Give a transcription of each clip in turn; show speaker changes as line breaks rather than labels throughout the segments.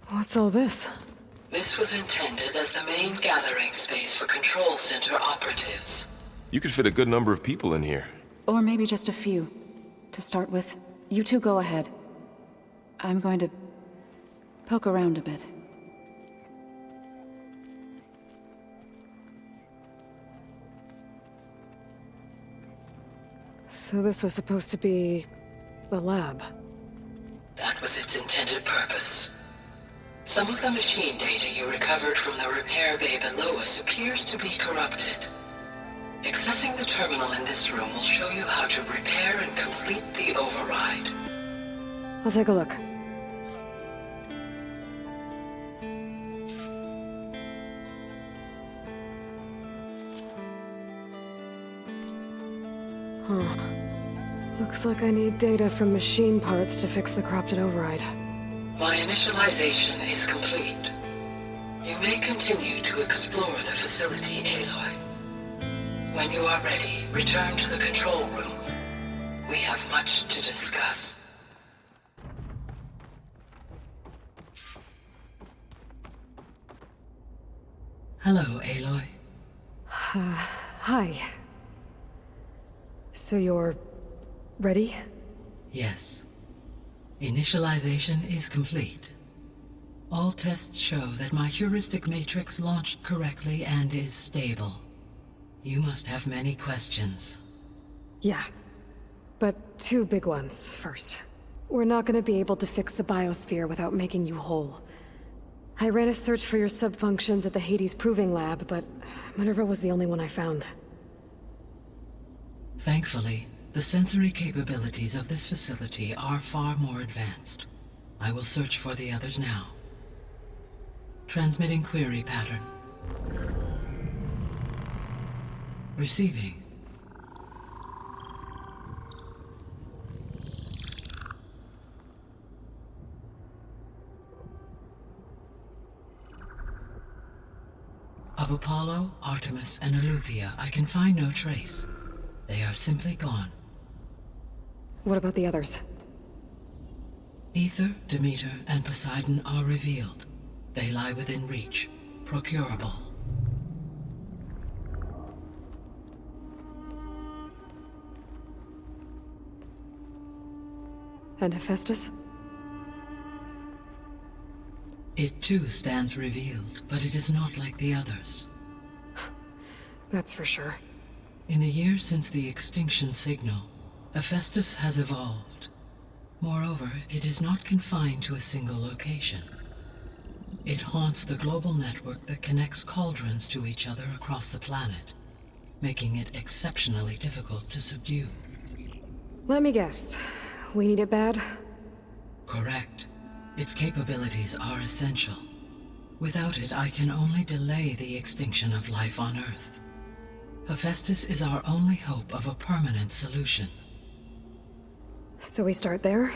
What's all this?
This was intended as the main gathering space for Control Center operatives.
You could fit a good number of people in here.
Or maybe just a few. To start with, you two go ahead. I'm going to poke around a bit.
So this was supposed to be the lab.
That was its intended purpose. Some of the machine data you recovered from the repair bay below us appears to be corrupted. Accessing the terminal in this room will show you how to repair and complete the override.
I'll take a look. Huh. Looks like I need data from machine parts to fix the corrupted override.
My initialization is complete. You may continue to explore the facility, Aloy. When you are ready, return to the control room. We have much to discuss. Hello, Aloy.
Hi. So you're ready?
Yes. Initialization is complete. All tests show that my heuristic matrix launched correctly and is stable. You must have many questions.
Yeah. But two big ones first. We're not gonna be able to fix the biosphere without making you whole. I ran a search for your subfunctions at the Hades Proving Lab, but Minerva was the only one I found.
Thankfully, the sensory capabilities of this facility are far more advanced. I will search for the others now. Transmitting query pattern. Receiving. Of Apollo, Artemis, and Eleuthia, I can find no trace. They are simply gone.
What about the others?
Ether, Demeter, and Poseidon are revealed. They lie within reach, procurable.
And Hephaestus?
It too stands revealed, but it is not like the others.
That's for sure.
In the years since the extinction signal, Hephaestus has evolved. Moreover, it is not confined to a single location. It haunts the global network that connects cauldrons to each other across the planet, making it exceptionally difficult to subdue.
Let me guess. We need it bad?
Correct. Its capabilities are essential. Without it, I can only delay the extinction of life on Earth. Hephaestus is our only hope of a permanent solution.
So we start there?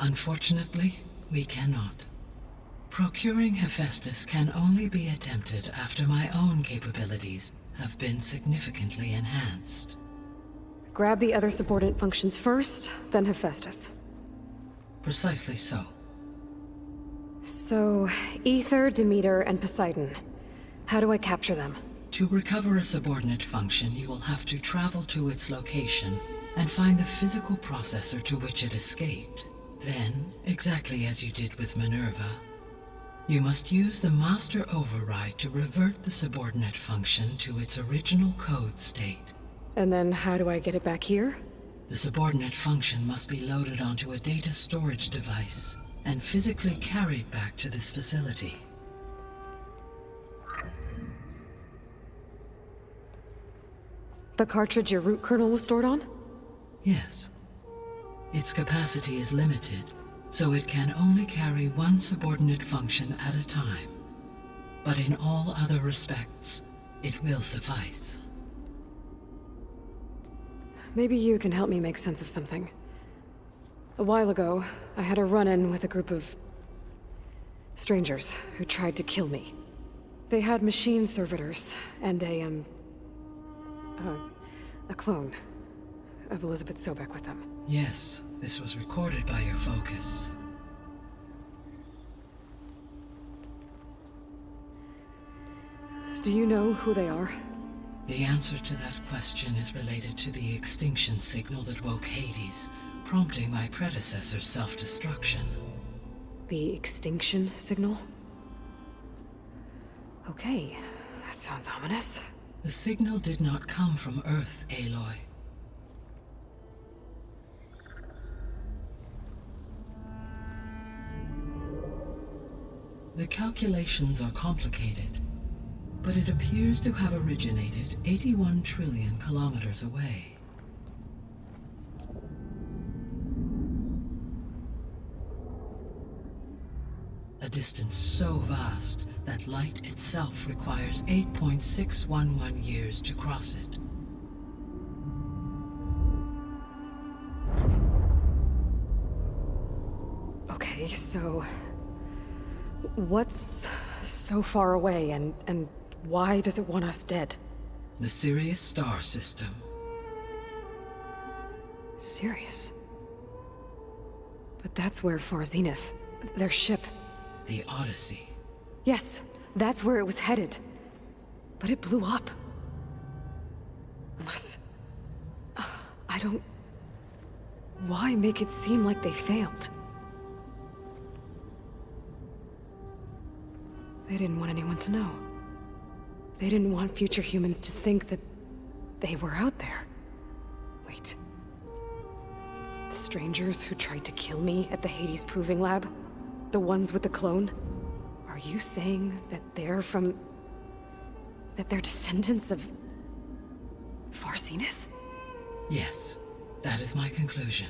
Unfortunately, we cannot. Procuring Hephaestus can only be attempted after my own capabilities have been significantly enhanced.
Grab the other subordinate functions first, then Hephaestus.
Precisely so.
So, Ether, Demeter, and Poseidon. How do I capture them?
To recover a subordinate function, you will have to travel to its location and find the physical processor to which it escaped. Then, exactly as you did with Minerva, you must use the master override to revert the subordinate function to its original code state.
And then how do I get it back here?
The subordinate function must be loaded onto a data storage device and physically carried back to this facility.
The cartridge your root kernel was stored on?
Yes. Its capacity is limited, so it can only carry one subordinate function at a time. But in all other respects, it will suffice.
Maybe you can help me make sense of something. A while ago, I had a run-in with a group of strangers who tried to kill me. They had machine servitors and a clone of Elizabeth Sobek with them.
Yes, this was recorded by your focus.
Do you know who they are?
The answer to that question is related to the extinction signal that woke Hades, prompting my predecessor's self-destruction.
The extinction signal? Okay, that sounds ominous.
The signal did not come from Earth, Aloy. The calculations are complicated, but it appears to have originated 81 trillion kilometers away. A distance so vast that light itself requires 8.611 years to cross it.
Okay, so... what's so far away, and why does it want us dead?
The Sirius star system.
Sirius? But that's where Far Zenith, their ship...
The Odyssey.
Yes, that's where it was headed. But it blew up. Unless... I don't... Why make it seem like they failed? They didn't want anyone to know. They didn't want future humans to think that they were out there. Wait. The strangers who tried to kill me at the Hades Proving Lab? The ones with the clone? Are you saying that they're from... that they're descendants of... Far Zenith?
Yes, that is my conclusion.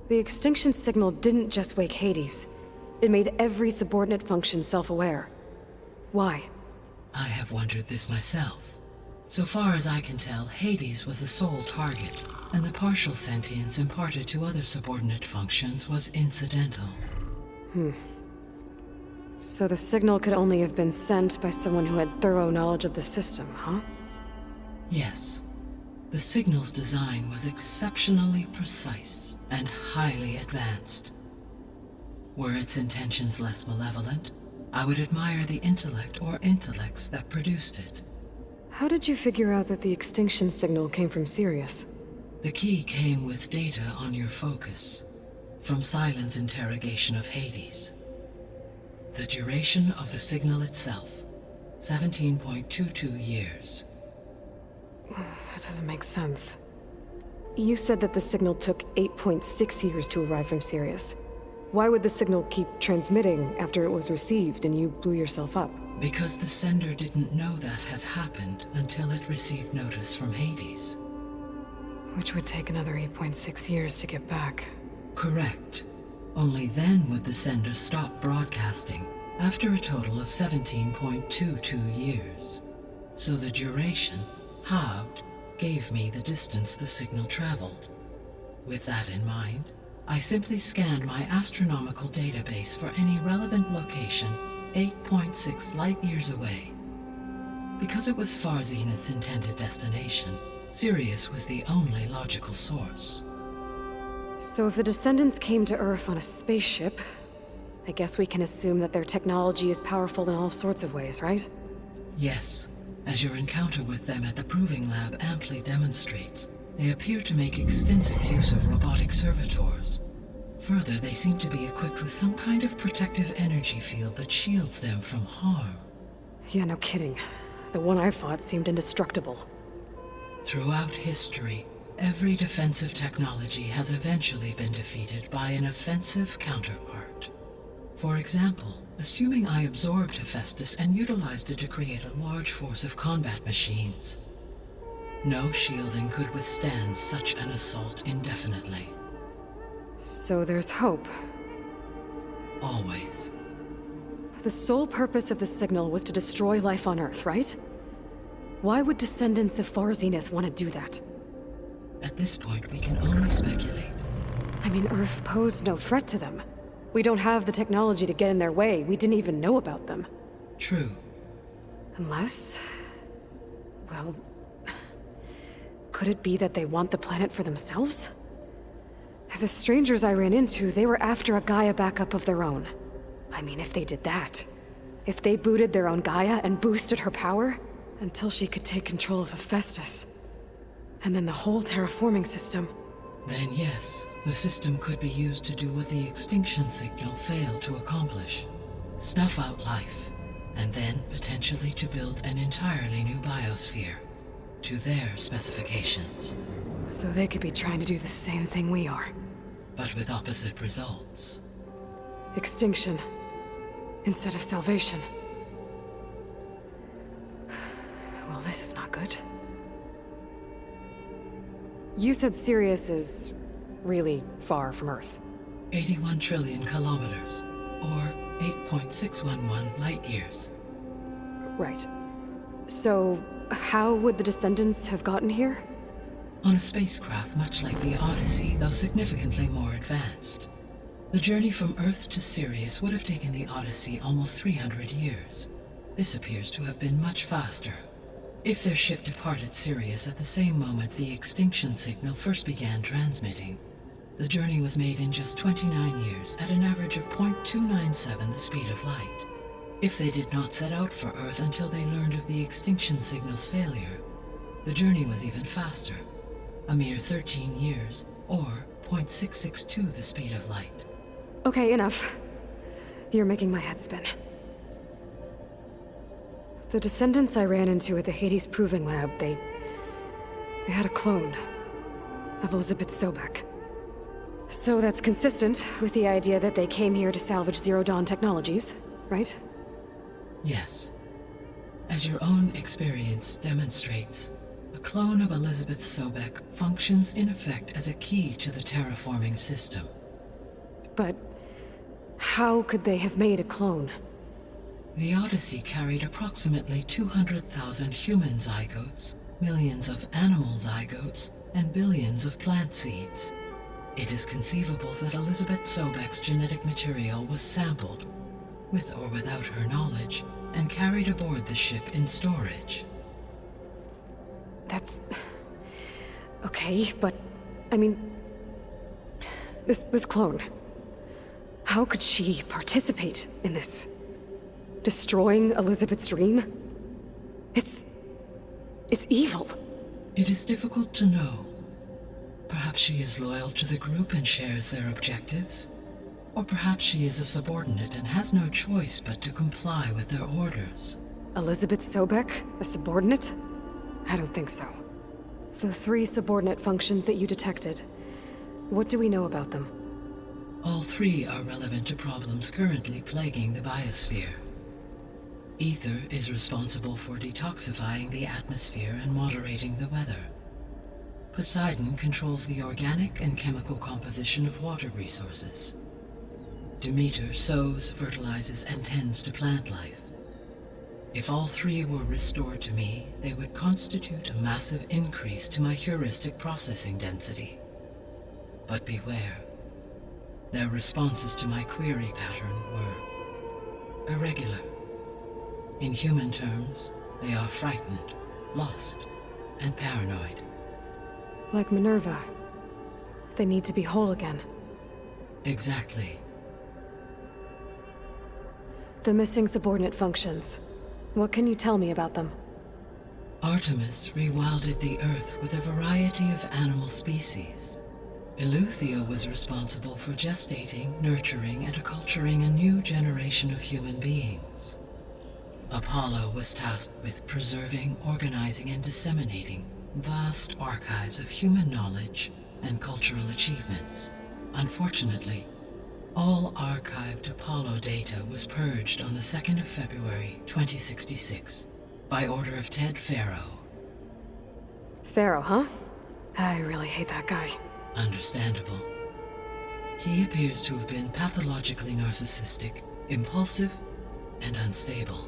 The extinction signal didn't just wake Hades. It made every subordinate function self-aware. Why?
I have wondered this myself. So far as I can tell, Hades was the sole target, and the partial sentience imparted to other subordinate functions was incidental.
So the signal could only have been sent by someone who had thorough knowledge of the system, huh?
Yes. The signal's design was exceptionally precise and highly advanced. Were its intentions less malevolent, I would admire the intellect or intellects that produced it.
How did you figure out that the extinction signal came from Sirius?
The key came with data on your focus, from Silent's interrogation of Hades. The duration of the signal itself, 17.22 years.
That doesn't make sense. You said that the signal took 8.6 years to arrive from Sirius. Why would the signal keep transmitting after it was received and you blew yourself up?
Because the sender didn't know that had happened until it received notice from Hades.
Which would take another 8.6 years to get back.
Correct. Only then would the sender stop broadcasting, after a total of 17.22 years. So the duration, halved, gave me the distance the signal traveled. With that in mind, I simply scanned my astronomical database for any relevant location 8.6 light-years away. Because it was Far Zenith's intended destination, Sirius was the only logical source.
So if the descendants came to Earth on a spaceship, I guess we can assume that their technology is powerful in all sorts of ways, right?
Yes, as your encounter with them at the Proving Lab amply demonstrates, they appear to make extensive use of robotic servitors. Further, they seem to be equipped with some kind of protective energy field that shields them from harm.
Yeah, no kidding. The one I fought seemed indestructible.
Throughout history, every defensive technology has eventually been defeated by an offensive counterpart. For example, assuming I absorbed Hephaestus and utilized it to create a large force of combat machines. No shielding could withstand such an assault indefinitely.
So there's hope.
Always.
The sole purpose of the signal was to destroy life on Earth, right? Why would descendants of Far Zenith want to do that?
At this point, we can only speculate.
I mean, Earth posed no threat to them. We don't have the technology to get in their way. We didn't even know about them.
True.
Unless... well... could it be that they want the planet for themselves? The strangers I ran into, they were after a Gaia backup of their own. I mean, if they did that, If they booted their own Gaia and boosted her power, until she could take control of Hephaestus, and then the whole terraforming system.
Then yes, the system could be used to do what the extinction signal failed to accomplish. Snuff out life, and then potentially to build an entirely new biosphere, to their specifications.
So they could be trying to do the same thing we are.
But with opposite results.
Extinction, instead of salvation. Well, this is not good. You said Sirius is really far from Earth.
81 trillion kilometers, or 8.611 light years.
Right. So, how would the descendants have gotten here?
On a spacecraft much like the Odyssey, though significantly more advanced. The journey from Earth to Sirius would have taken the Odyssey almost 300 years. This appears to have been much faster. If their ship departed Sirius at the same moment the extinction signal first began transmitting, the journey was made in just 29 years at an average of 0.297 the speed of light. If they did not set out for Earth until they learned of the extinction signal's failure, the journey was even faster, a mere 13 years, or 0.662 the speed of light.
Okay, enough. You're making my head spin. The descendants I ran into at the Hades Proving Lab, they had a clone of Elizabeth Sobek. So that's consistent with the idea that they came here to salvage Zero Dawn technologies, right?
Yes. As your own experience demonstrates, a clone of Elizabeth Sobek functions in effect as a key to the terraforming system.
But how could they have made a clone?
The Odyssey carried approximately 200,000 human zygotes, millions of animal zygotes, and billions of plant seeds. It is conceivable that Elizabeth Sobek's genetic material was sampled, with or without her knowledge, and carried aboard the ship in storage.
That's... okay, but... I mean... This clone... How could she participate in this? Destroying Elizabeth's dream? It's evil.
It is difficult to know. Perhaps she is loyal to the group and shares their objectives. Or perhaps she is a subordinate and has no choice but to comply with their orders.
Elizabeth Sobek? A subordinate? I don't think so. The 3 subordinate functions that you detected, what do we know about them?
All 3 are relevant to problems currently plaguing the biosphere. Ether is responsible for detoxifying the atmosphere and moderating the weather. Poseidon controls the organic and chemical composition of water resources. Demeter sows, fertilizes, and tends to plant life. If all 3 were restored to me, they would constitute a massive increase to my heuristic processing density. But beware. Their responses to my query pattern were irregular. In human terms, they are frightened, lost, and paranoid.
Like Minerva. They need to be whole again.
Exactly.
The missing subordinate functions. What can you tell me about them?
Artemis rewilded the Earth with a variety of animal species. Eleuthia was responsible for gestating, nurturing, and acculturating a new generation of human beings. Apollo was tasked with preserving, organizing, and disseminating vast archives of human knowledge and cultural achievements. Unfortunately, all archived Apollo data was purged on the 2nd of February, 2066, by order of Ted Faro.
Pharaoh, huh? I really hate that guy.
Understandable. He appears to have been pathologically narcissistic, impulsive, and unstable.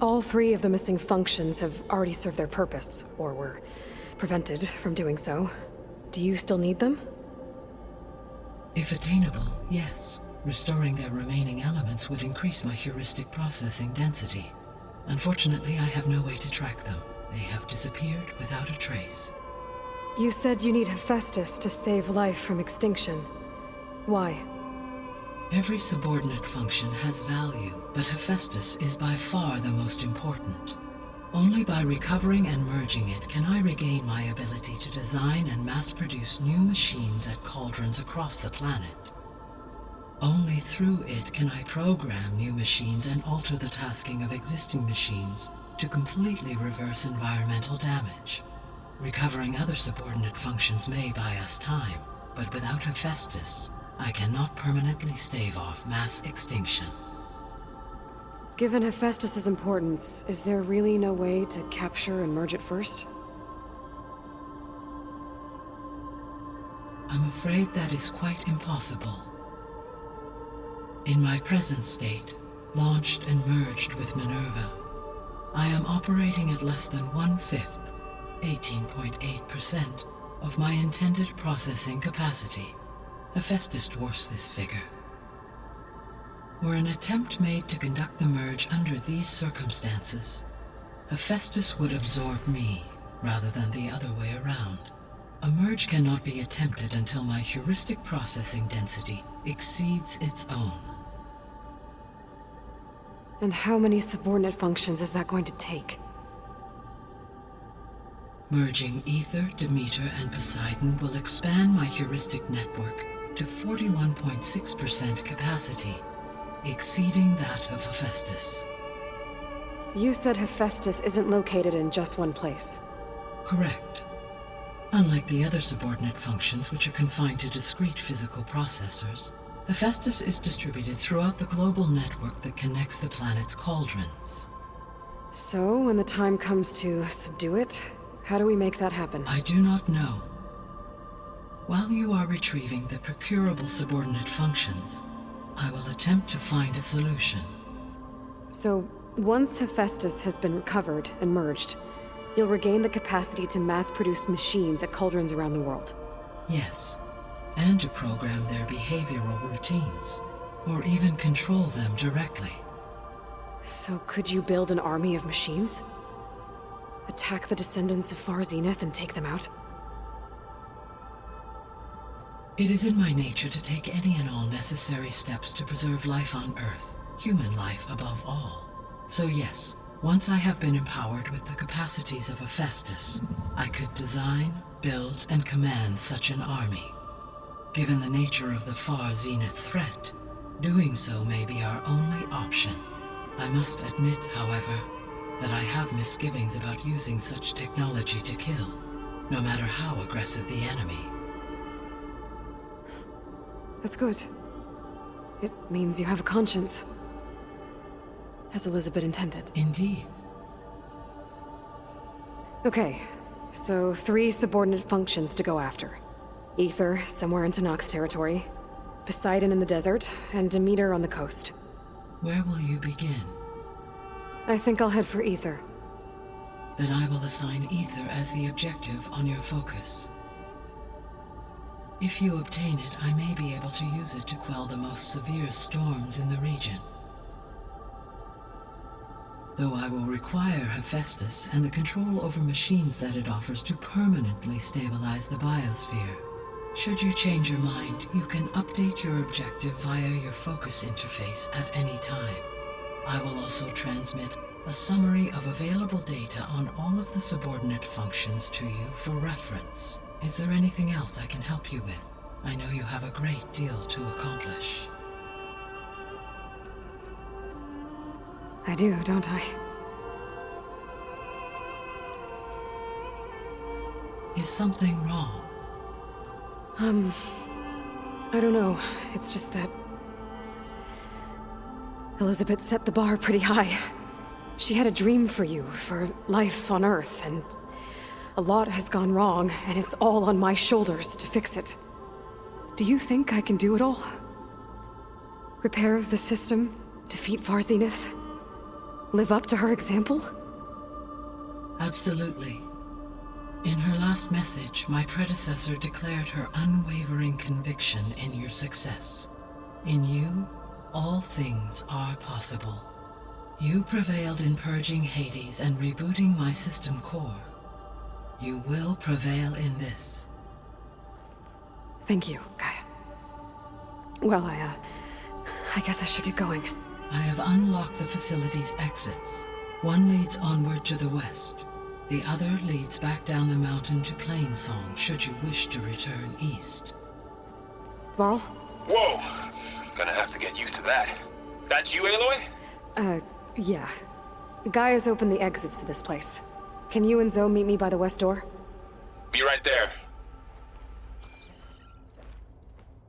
All 3 of the missing functions have already served their purpose, or were prevented from doing so. Do you still need them?
If attainable, yes. Restoring their remaining elements would increase my heuristic processing density. Unfortunately, I have no way to track them. They have disappeared without a trace.
You said you need Hephaestus to save life from extinction. Why?
Every subordinate function has value, but Hephaestus is by far the most important. Only by recovering and merging it can I regain my ability to design and mass-produce new machines at cauldrons across the planet. Only through it can I program new machines and alter the tasking of existing machines to completely reverse environmental damage. Recovering other subordinate functions may buy us time, but without Hephaestus, I cannot permanently stave off mass extinction.
Given Hephaestus' importance, is there really no way to capture and merge it first?
I'm afraid that is quite impossible. In my present state, launched and merged with Minerva, I am operating at less than 1/5, 18.8%, of my intended processing capacity. Hephaestus dwarfs this figure. Were an attempt made to conduct the merge under these circumstances, Hephaestus would absorb me, rather than the other way around. A merge cannot be attempted until my heuristic processing density exceeds its own.
And how many subordinate functions is that going to take?
Merging Ether, Demeter, and Poseidon will expand my heuristic network to 41.6% capacity, exceeding that of Hephaestus.
You said Hephaestus isn't located in just one place.
Correct. Unlike the other subordinate functions, which are confined to discrete physical processors, Hephaestus is distributed throughout the global network that connects the planet's cauldrons.
So, when the time comes to subdue it, how do we make that happen?
I do not know. While you are retrieving the procurable subordinate functions, I will attempt to find a solution.
So, once Hephaestus has been recovered and merged, you'll regain the capacity to mass-produce machines at cauldrons around the world.
Yes, and to program their behavioral routines, or even control them directly.
So could you build an army of machines? Attack the descendants of Far Zenith and take them out?
It is in my nature to take any and all necessary steps to preserve life on Earth, human life above all. So yes, once I have been empowered with the capacities of Hephaestus, I could design, build, and command such an army. Given the nature of the Far Zenith threat, doing so may be our only option. I must admit, however, that I have misgivings about using such technology to kill, no matter how aggressive the enemy.
That's good. It means you have a conscience. As Elizabeth intended.
Indeed.
Okay, so 3 subordinate functions to go after. Ether, somewhere in Tanakh territory. Poseidon in the desert, and Demeter on the coast.
Where will you begin?
I think I'll head for Ether.
Then I will assign Ether as the objective on your focus. If you obtain it, I may be able to use it to quell the most severe storms in the region. Though I will require Hephaestus and the control over machines that it offers to permanently stabilize the biosphere. Should you change your mind, you can update your objective via your focus interface at any time. I will also transmit a summary of available data on all of the subordinate functions to you for reference. Is there anything else I can help you with? I know you have a great deal to accomplish.
I do, don't I?
Is something wrong?
I don't know. It's just that Elizabeth set the bar pretty high. She had a dream for you, for life on Earth, and a lot has gone wrong, and it's all on my shoulders to fix it. Do you think I can do it all? Repair the system, defeat Far Zenith, live up to her example?
Absolutely. In her last message, my predecessor declared her unwavering conviction in your success. In you, all things are possible. You prevailed in purging Hades and rebooting my system core. You will prevail in this.
Thank you, Gaia. Well, I guess I should get going.
I have unlocked the facility's exits. One leads onward to the west. The other leads back down the mountain to Plainsong, should you wish to return east.
Varl?
Whoa! Gonna have to get used to that. That you, Aloy?
Yeah. Gaia's opened the exits to this place. Can you and Zoe meet me by the west door?
Be right there.